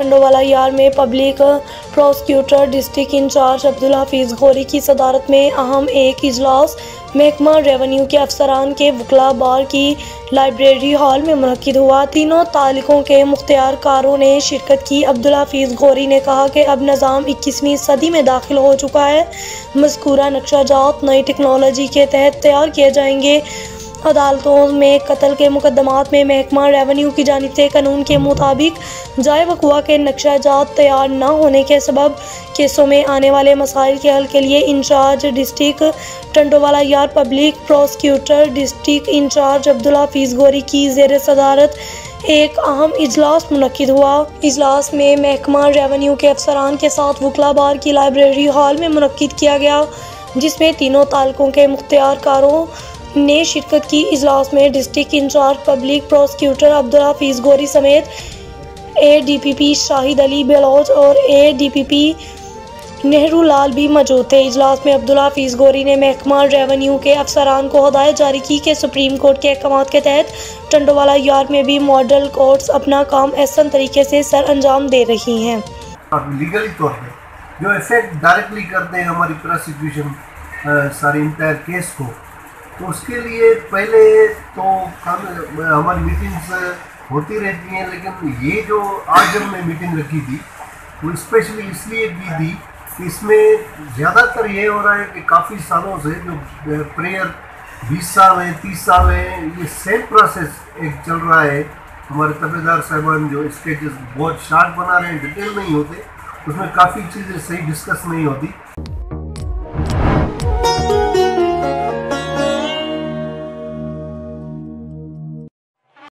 टंडोवाला यार में public prosecutor district in charge Abdul Hafeez Gauri की सदारत में अहम एक इजलास महकमा रेवेन्यू के अफसरान के वकला बार की लाइब्रेरी हॉल में मुनक्किद हुआ। तीनों ताल्लुकों के मुख्तियार कारों ने शिरकत की। अब्दुल हफीज़ गौरी ने कहा कि अब निज़ाम 21वीं सदी में दाखिल हो चुका है। मज़कूरा नक्शा-जात नई टेक्नोलॉजी के तहत तैयार किए जाएंगे। अदालतों में कत्ल के मुकदमात में महकमा रेवेन्यू की जानिब से कानून के मुताबिक जाए वक़ुआ के नक्शा-जात तैयार न होने के सबब केसों में आने वाले मसाइल के हल के लिए इंचार्ज डिस्ट्रिक्ट टंडोवाला यार public prosecutor district in charge Abdul Hafeez Gauri की ज़ेर सदारत एक अहम इजलास मुनक्किद हुआ। इजलास में महकमा रेवेन्यू के अफसरान के साथ वकला बार की लाइब्रेरी हॉल में मुनक्किद किया गया, जिसमें तीनों ताल्लुकों के मुख्तियार कारों ने शिरकत की। इजलास में district incharge public prosecutor Abdul Hafeez Ghauri समेत ADPP शाहिद अली बेलोच और ADPP नेहरू लाल भी मौजूद थे। इजलास में अब्दुल हफीज़ गौरी ने महकमा रेवेन्यू के अफसरान को हदायत जारी की कि सुप्रीम कोर्ट के अहकाम के तहत टंडोवाला यार में भी मॉडल कोर्ट्स अपना काम एहसन तरीके से सर अंजाम दे रही हैं। लीगली तौर पर जो इफेक्ट डायरेक्टली करते हैं हमारी प्रोसिक्यूशन सारी इंटायर केस को, तो उसके लिए पहले तो हमारी मीटिंग्स होती रहती हैं, लेकिन ये जो आज हमने मीटिंग रखी थी वो स्पेशली इसलिए की थी कि इसमें ज़्यादातर ये हो रहा है कि काफ़ी सालों से जो प्रेयर 20 साल है 30 साल है, ये सेम प्रोसेस एक चल रहा है। हमारे तबेदार साहबान जो स्केचेस बहुत शार्ट बना रहे हैं, डिटेल नहीं होते, उसमें काफ़ी चीज़ें सही डिस्कस नहीं होती।